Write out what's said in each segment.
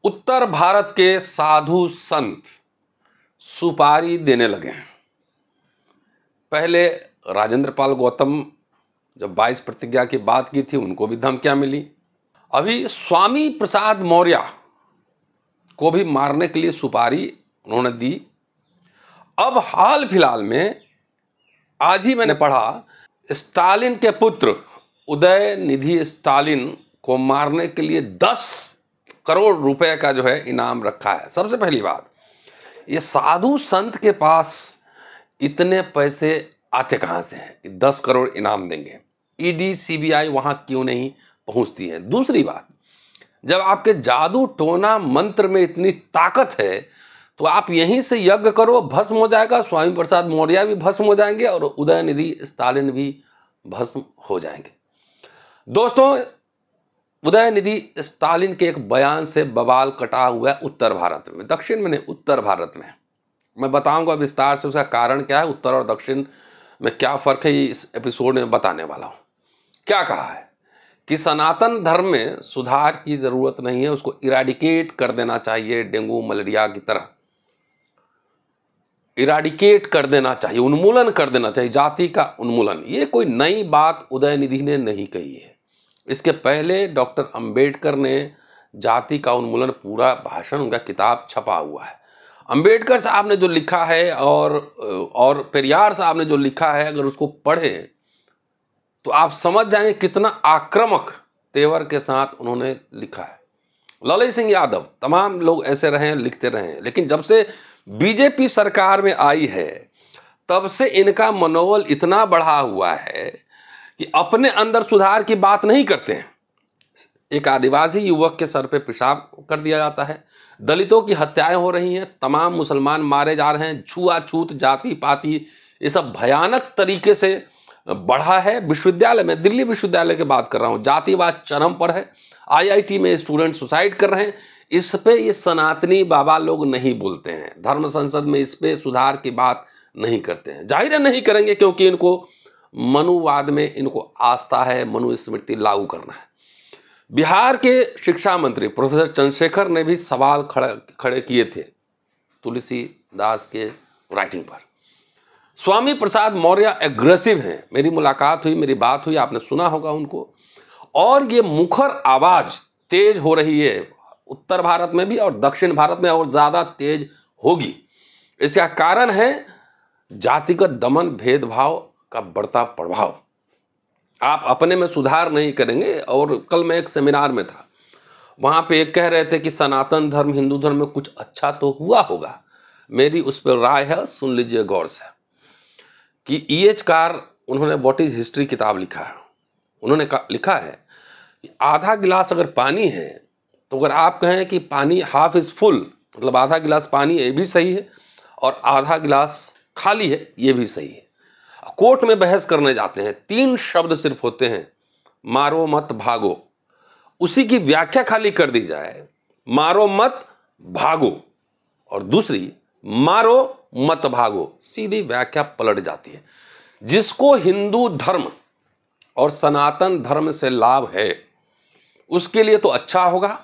उत्तर भारत के साधु संत सुपारी देने लगे हैं। पहले राजेंद्र पाल गौतम जब 22 प्रतिज्ञा की बात की थी, उनको भी धमकियां मिली। अभी स्वामी प्रसाद मौर्य को भी मारने के लिए सुपारी उन्होंने दी। अब हाल फिलहाल में आज ही मैंने पढ़ा, स्टालिन के पुत्र उदयनिधि स्टालिन को मारने के लिए 10 करोड़ रुपए का जो है इनाम रखा है। सबसे पहली बात, ये साधु संत के पास इतने पैसे आते कहां से हैं? 10 करोड़ इनाम देंगे। ईडी सीबीआई वहां क्यों नहीं पहुंचती है? दूसरी बात, जब आपके जादू टोना मंत्र में इतनी ताकत है तो आप यहीं से यज्ञ करो, भस्म हो जाएगा। स्वामी प्रसाद मौर्य भी भस्म हो जाएंगे और उदयनिधि स्टालिन भी भस्म हो जाएंगे। दोस्तों, उदयनिधि स्टालिन के एक बयान से बवाल कटा हुआ है उत्तर भारत में, दक्षिण में नहीं, उत्तर भारत में। मैं बताऊंगा विस्तार से उसका कारण क्या है, उत्तर और दक्षिण में क्या फर्क है, ये इस एपिसोड में बताने वाला हूं। क्या कहा है कि सनातन धर्म में सुधार की जरूरत नहीं है, उसको इराडिकेट कर देना चाहिए, डेंगू मलेरिया की तरह इराडिकेट कर देना चाहिए, उन्मूलन कर देना चाहिए, जाति का उन्मूलन। ये कोई नई बात उदयनिधि ने नहीं कही है। इसके पहले डॉक्टर अंबेडकर ने जाति का उन्मूलन पूरा भाषण, उनका किताब छपा हुआ है। अंबेडकर साहब ने जो लिखा है और पेरियार साहब ने जो लिखा है, अगर उसको पढ़े तो आप समझ जाएंगे कितना आक्रामक तेवर के साथ उन्होंने लिखा है। लालू सिंह यादव, तमाम लोग ऐसे रहे हैं, लिखते रहे हैं, लेकिन जब से बीजेपी सरकार में आई है तब से इनका मनोबल इतना बढ़ा हुआ है कि अपने अंदर सुधार की बात नहीं करते हैं। एक आदिवासी युवक के सर पे पेशाब कर दिया जाता है, दलितों की हत्याएं हो रही हैं, तमाम मुसलमान मारे जा रहे हैं, छुआछूत, जाति पाति, ये सब भयानक तरीके से बढ़ा है। विश्वविद्यालय में, दिल्ली विश्वविद्यालय की बात कर रहा हूं, जातिवाद चरम पर है। आईआईटी में स्टूडेंट सुसाइड कर रहे हैं। इस पे ये सनातनी बाबा लोग नहीं बोलते हैं, धर्म संसद में इस पे सुधार की बात नहीं करते हैं। जाहिर है नहीं करेंगे, क्योंकि इनको मनुवाद में इनको आस्था है, मनुस्मृति लागू करना है। बिहार के शिक्षा मंत्री प्रोफेसर चंद्रशेखर ने भी सवाल खड़े किए थे तुलसीदास के राइटिंग पर। स्वामी प्रसाद मौर्य एग्रेसिव हैं। मेरी मुलाकात हुई, मेरी बात हुई, आपने सुना होगा उनको। और ये मुखर आवाज तेज हो रही है उत्तर भारत में भी और दक्षिण भारत में, और ज्यादा तेज होगी। इसका कारण है जातिगत दमन, भेदभाव का बढ़ता प्रभाव। आप अपने में सुधार नहीं करेंगे। और कल मैं एक सेमिनार में था, वहां पे एक कह रहे थे कि सनातन धर्म, हिंदू धर्म में कुछ अच्छा तो हुआ होगा। मेरी उस पर राय है, सुन लीजिए गौर से, कि E.H. कार, उन्होंने व्हाट इज हिस्ट्री किताब लिखा है। उन्होंने लिखा है कि आधा गिलास अगर पानी है तो अगर आप कहें कि पानी हाफ इज फुल, मतलब आधा गिलास पानी, ये भी सही है, और आधा गिलास खाली है, ये भी सही है। कोर्ट में बहस करने जाते हैं, 3 शब्द सिर्फ होते हैं, मारो मत भागो। उसी की व्याख्या खाली कर दी जाए, मारो मत भागो, और दूसरी मारो मत भागो, सीधी व्याख्या पलट जाती है। जिसको हिंदू धर्म और सनातन धर्म से लाभ है उसके लिए तो अच्छा होगा,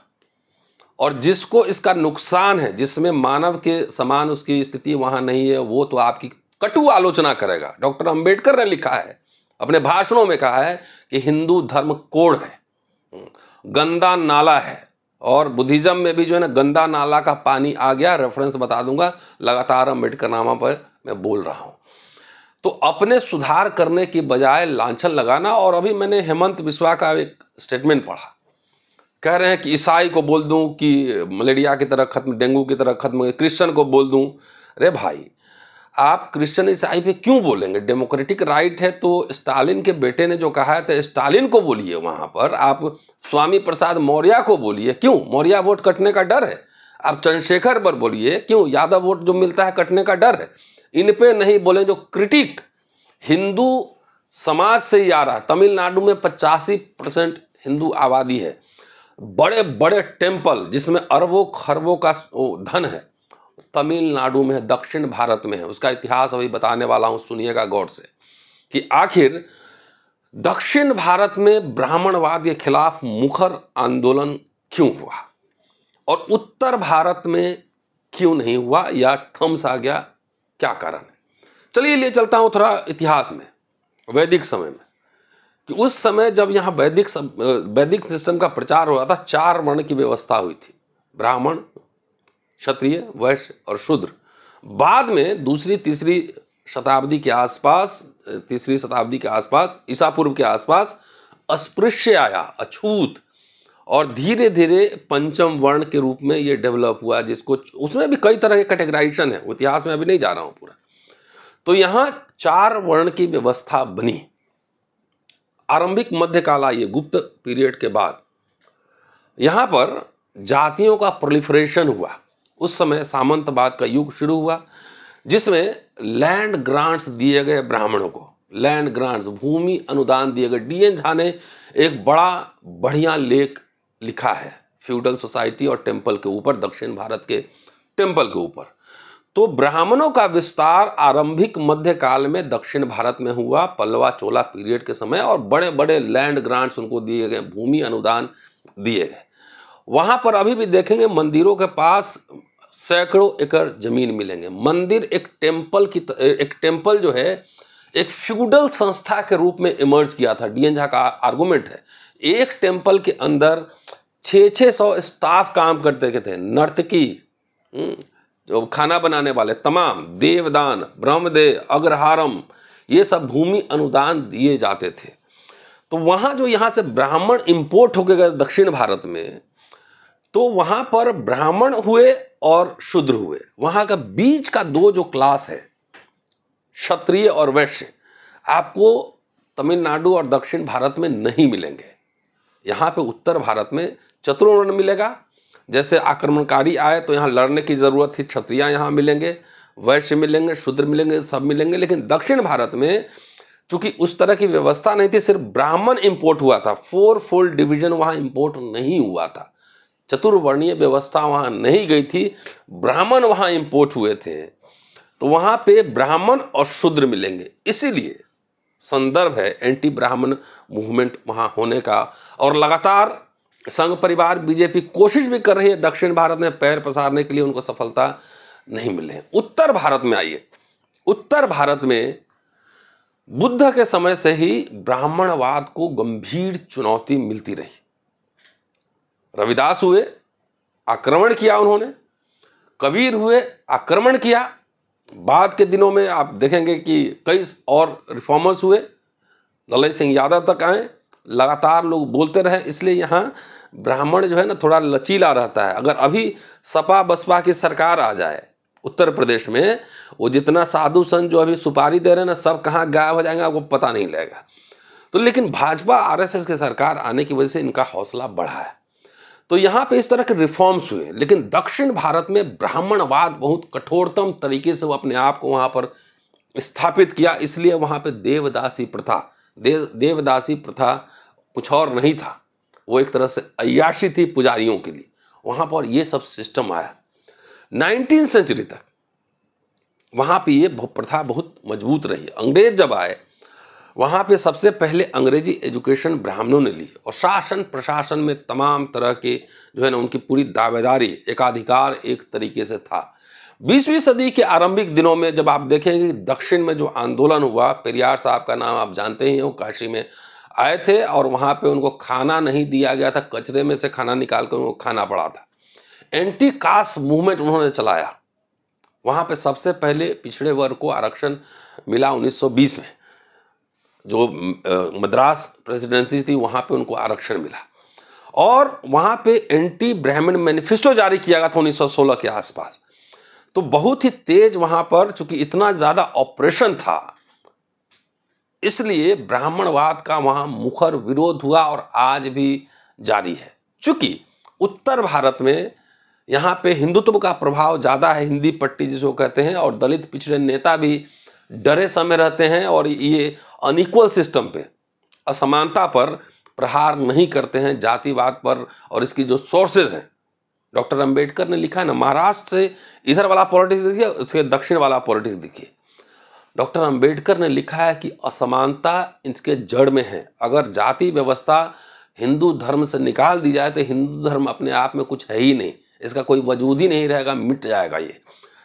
और जिसको इसका नुकसान है, जिसमें मानव के समान उसकी स्थिति वहां नहीं है, वो तो आपकी कटु आलोचना करेगा। डॉक्टर अंबेडकर ने लिखा है, अपने भाषणों में कहा है कि हिंदू धर्म कोढ़ है, गंदा नाला है। और बुद्धिज्म में भी जो है ना, गंदा नाला का पानी आ गया, रेफरेंस बता दूंगा, लगातार अंबेडकर नामा पर मैं बोल रहा हूं। तो अपने सुधार करने की बजाय लांछन लगाना। और अभी मैंने हेमंत बिस्वा का एक स्टेटमेंट पढ़ा, कह रहे हैं कि ईसाई को बोल दूं कि मलेरिया की तरह खत्म, डेंगू की तरह खत्म, क्रिश्चियन को बोल दूं। अरे भाई, आप क्रिश्चियन ईसाई पे क्यों बोलेंगे? डेमोक्रेटिक राइट है। तो स्टालिन के बेटे ने जो कहा है तो स्टालिन को बोलिए, वहां पर आप स्वामी प्रसाद मौर्य को बोलिए। क्यों? मौर्य वोट कटने का डर है। आप चंद्रशेखर पर बोलिए, क्यों? यादव वोट जो मिलता है कटने का डर है। इन पे नहीं बोले जो क्रिटिक हिंदू समाज से ही आ रहा है। तमिलनाडु में 85% हिंदू आबादी है। बड़े बड़े टेम्पल जिसमें अरबों खरबों का धन है, तमिलनाडु में है, दक्षिण भारत में है। उसका इतिहास अभी बताने वाला हूं, सुनिएगा गौर से, कि आखिर दक्षिण भारत में ब्राह्मणवाद के खिलाफ मुखर आंदोलन क्यों हुआ और उत्तर भारत में क्यों नहीं हुआ या थम्स आ गया, क्या कारण है? चलिए ले चलता हूं थोड़ा इतिहास में, वैदिक समय में, कि उस समय जब यहाँ वैदिक सिस्टम का प्रचार हो रहा था, 4 वर्ण की व्यवस्था हुई थी, ब्राह्मण, क्षत्रिय, वैश्य और शूद्र। बाद में दूसरी तीसरी शताब्दी के आसपास, तीसरी शताब्दी के आसपास, ईसा पूर्व के आसपास अस्पृश्य आया, अछूत, और धीरे धीरे पंचम वर्ण के रूप में ये डेवलप हुआ, जिसको उसमें भी कई तरह के कैटेगराइजेशन है, इतिहास में अभी नहीं जा रहा हूं पूरा। तो यहां 4 वर्ण की व्यवस्था बनी। आरंभिक मध्यकाल आई, गुप्त पीरियड के बाद यहां पर जातियों का प्रोलिफरेशन हुआ। उस समय सामंतवाद का युग शुरू हुआ, जिसमें लैंड ग्रांट्स दिए गए ब्राह्मणों को, लैंड ग्रांट्स, भूमि अनुदान दिए गए। डीएन झा ने एक बड़ा बढ़िया लेख लिखा है फ्यूडल सोसाइटी और टेम्पल के ऊपर, दक्षिण भारत के टेम्पल के ऊपर। तो ब्राह्मणों का विस्तार आरंभिक मध्यकाल में दक्षिण भारत में हुआ, पल्लवा चोला पीरियड के समय, और बड़े बड़े लैंड ग्रांट्स उनको दिए गए, भूमि अनुदान दिए गए। वहां पर अभी भी देखेंगे मंदिरों के पास सैकड़ों एकड़ जमीन मिलेंगे। मंदिर एक टेम्पल जो है एक फ्यूडल संस्था के रूप में इमर्ज किया था। डीएन झा का आर्गुमेंट है, एक टेम्पल के अंदर 600 स्टाफ काम करते थे, नर्तकी, जो खाना बनाने वाले, तमाम देवदान, ब्रह्मदेव, अग्रहारम, ये सब भूमि अनुदान दिए जाते थे। तो वहाँ जो यहाँ से ब्राह्मण इंपोर्ट होके गए दक्षिण भारत में, तो वहाँ पर ब्राह्मण हुए और शूद्र हुए। वहाँ का बीच का 2 जो क्लास है, क्षत्रिय और वैश्य, आपको तमिलनाडु और दक्षिण भारत में नहीं मिलेंगे। यहाँ पे उत्तर भारत में चतुर्वर्ण मिलेगा। जैसे आक्रमणकारी आए तो यहाँ लड़ने की जरूरत थी, क्षत्रिय यहाँ मिलेंगे, वैश्य मिलेंगे, शूद्र मिलेंगे, सब मिलेंगे। लेकिन दक्षिण भारत में चूंकि उस तरह की व्यवस्था नहीं थी, सिर्फ ब्राह्मण इंपोर्ट हुआ था, 4 फोल्ड डिवीजन वहाँ इंपोर्ट नहीं हुआ था, चतुर्वर्णीय व्यवस्था वहाँ नहीं गई थी, ब्राह्मण वहाँ इंपोर्ट हुए थे। तो वहाँ पे ब्राह्मण और शूद्र मिलेंगे। इसीलिए संदर्भ है एंटी ब्राह्मण मूवमेंट वहाँ होने का। और लगातार संघ परिवार बीजेपी कोशिश भी कर रही है दक्षिण भारत में पैर पसारने के लिए, उनको सफलता नहीं मिले। उत्तर भारत में आइए, उत्तर भारत में बुद्ध के समय से ही ब्राह्मणवाद को गंभीर चुनौती मिलती रही। रविदास हुए, आक्रमण किया उन्होंने, कबीर हुए, आक्रमण किया। बाद के दिनों में आप देखेंगे कि कई और रिफॉर्मर्स हुए, ललित सिंह यादव तक आए, लगातार लोग बोलते रहे। इसलिए यहाँ ब्राह्मण जो है ना थोड़ा लचीला रहता है। अगर अभी सपा बसपा की सरकार आ जाए उत्तर प्रदेश में, वो जितना साधु संत जो अभी सुपारी दे रहे हैं ना, सब कहाँ गायब हो जाएंगे, आपको पता नहीं लगेगा। तो लेकिन भाजपा आरएसएस की सरकार आने की वजह से इनका हौसला बढ़ा है। तो यहाँ पे इस तरह के रिफॉर्म्स हुए। लेकिन दक्षिण भारत में ब्राह्मणवाद बहुत कठोरतम तरीके से वो अपने आप को वहाँ पर स्थापित किया। इसलिए वहाँ पे देवदासी प्रथा, देवदासी प्रथा कुछ और नहीं था, वो एक तरह से अय्याशी थी पुजारियों के लिए। वहाँ पर ये सब सिस्टम आया 19वीं सेंचुरी तक। वहाँ पे ये प्रथा बहुत मजबूत रही। अंग्रेज जब आए, वहाँ पे सबसे पहले अंग्रेजी एजुकेशन ब्राह्मणों ने ली, और शासन प्रशासन में तमाम तरह के जो है ना उनकी पूरी दावेदारी, एकाधिकार एक तरीके से था। 20वीं सदी के आरंभिक दिनों में जब आप देखेंगे कि दक्षिण में जो आंदोलन हुआ, पेरियार साहब का नाम आप जानते ही हो, काशी में आए थे और वहाँ पे उनको खाना नहीं दिया गया था, कचरे में से खाना निकाल कर उनको खाना पड़ा था। एंटी कास्ट मूवमेंट उन्होंने चलाया। वहाँ पे सबसे पहले पिछड़े वर्ग को आरक्षण मिला 1920 में, जो मद्रास प्रेसिडेंसी थी वहाँ पे उनको आरक्षण मिला। और वहाँ पे एंटी ब्राह्मण मैनिफेस्टो जारी किया गया था 1916 के आसपास। तो बहुत ही तेज वहाँ पर, चूंकि इतना ज़्यादा ऑपरेशन था, इसलिए ब्राह्मणवाद का वहाँ मुखर विरोध हुआ और आज भी जारी है। चूंकि उत्तर भारत में यहाँ पे हिंदुत्व का प्रभाव ज़्यादा है, हिंदी पट्टी जिसको कहते हैं, और दलित पिछड़े नेता भी डरे समय रहते हैं और ये अनइक्वल सिस्टम पे, असमानता पर प्रहार नहीं करते हैं, जातिवाद पर। और इसकी जो सोर्सेज हैं, डॉक्टर अंबेडकर ने लिखा है ना, महाराष्ट्र से इधर वाला पॉलिटिक्स देखिए, उसके दक्षिण वाला पॉलिटिक्स देखिए। डॉक्टर अंबेडकर ने लिखा है कि असमानता इसके जड़ में है। अगर जाति व्यवस्था हिंदू धर्म से निकाल दी जाए तो हिंदू धर्म अपने आप में कुछ है ही नहीं, इसका कोई वजूद ही नहीं रहेगा, मिट जाएगा ये।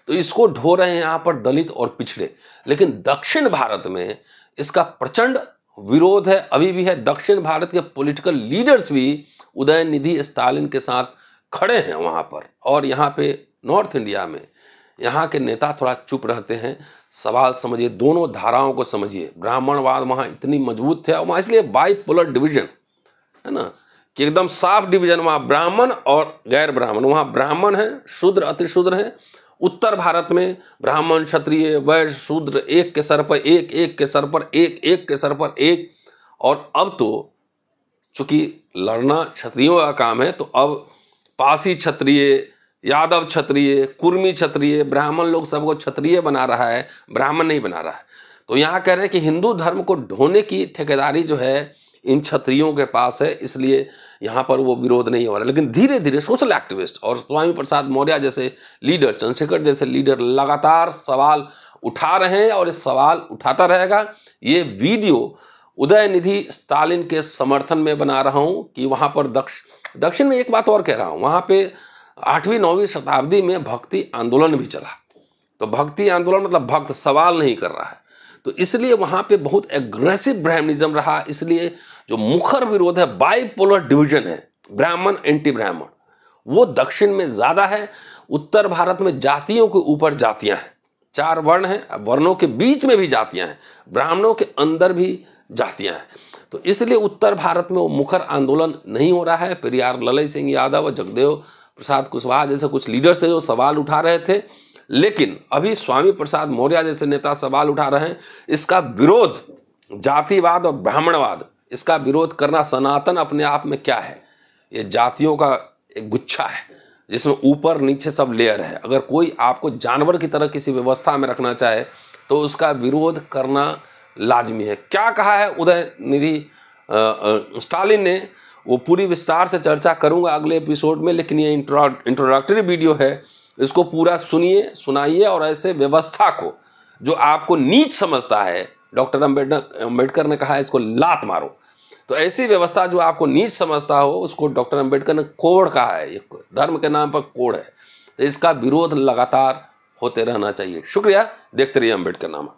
तो इसको ढो रहे हैं यहाँ पर दलित और पिछड़े। लेकिन दक्षिण भारत में इसका प्रचंड विरोध है, अभी भी है। दक्षिण भारत के पॉलिटिकल लीडर्स भी उदयनिधि स्टालिन के साथ खड़े हैं वहाँ पर। और यहाँ पे नॉर्थ इंडिया में यहाँ के नेता थोड़ा चुप रहते हैं। सवाल समझिए, दोनों धाराओं को समझिए। ब्राह्मणवाद वहाँ इतनी मजबूत थे, और वहाँ इसलिए बाइपोलर डिवीजन है ना, कि एकदम साफ डिवीजन, वहाँ ब्राह्मण और गैर ब्राह्मण। वहाँ ब्राह्मण है, शूद्र अति शूद्र है। उत्तर भारत में ब्राह्मण क्षत्रिय वैश्य शूद्र एक के सर पर एक, एक के सर पर एक, एक के सर पर एक। और अब तो चूंकि लड़ना क्षत्रियों का काम है, तो अब पासी क्षत्रिय, यादव क्षत्रिय, कुर्मी क्षत्रिय, ब्राह्मण लोग सबको क्षत्रिय बना रहा है, ब्राह्मण नहीं बना रहा है। तो यहाँ कह रहे हैं कि हिंदू धर्म को ढोने की ठेकेदारी जो है इन क्षत्रियों के पास है, इसलिए यहाँ पर वो विरोध नहीं हो रहा। लेकिन धीरे धीरे सोशल एक्टिविस्ट और स्वामी प्रसाद मौर्य जैसे लीडर, चंद्रशेखर जैसे लीडर लगातार सवाल उठा रहे हैं, और ये सवाल उठाता रहेगा। ये वीडियो उदयनिधि स्टालिन के समर्थन में बना रहा हूँ कि वहाँ पर दक्षिण में एक बात और कह रहा हूँ, वहाँ पे 8वीं-9वीं शताब्दी में भक्ति आंदोलन भी चला। तो भक्ति आंदोलन मतलब भक्त सवाल नहीं कर रहा है, तो इसलिए वहाँ पे बहुत एग्रेसिव ब्राह्मणिज्म रहा। इसलिए जो मुखर विरोध है, बाइपोलर डिवीजन है, ब्राह्मण एंटी ब्राह्मण, वो दक्षिण में ज़्यादा है। उत्तर भारत में जातियों के ऊपर जातियाँ हैं, 4 वर्ण हैं, वर्णों के बीच में भी जातियाँ हैं, ब्राह्मणों के अंदर भी जातियाँ हैं। तो इसलिए उत्तर भारत में वो मुखर आंदोलन नहीं हो रहा है। पेरियार ललई सिंह यादव और जगदेव प्रसाद कुशवाहा जैसे कुछ लीडर्स थे जो सवाल उठा रहे थे, लेकिन अभी स्वामी प्रसाद मौर्य जैसे नेता सवाल उठा रहे हैं। इसका विरोध जातिवाद और ब्राह्मणवाद, इसका विरोध करना सनातन अपने आप में क्या है? ये जातियों का एक गुच्छा है जिसमें ऊपर नीचे सब लेयर है। अगर कोई आपको जानवर की तरह किसी व्यवस्था में रखना चाहे तो उसका विरोध करना लाजमी है। क्या कहा है उदयनिधि स्टालिन ने, वो पूरी विस्तार से चर्चा करूंगा अगले एपिसोड में। लेकिन ये इंट्रोडक्टरी वीडियो है, इसको पूरा सुनिए, सुनाइए, और ऐसे व्यवस्था को जो आपको नीच समझता है, डॉक्टर अम्बेडकर ने कहा है इसको लात मारो। तो ऐसी व्यवस्था जो आपको नीच समझता हो, उसको डॉक्टर अम्बेडकर ने कोड़ कहा है। ये धर्म के नाम पर कोड़ है। तो इसका विरोध लगातार होते रहना चाहिए। शुक्रिया, देखते रहिए अम्बेडकर नामा।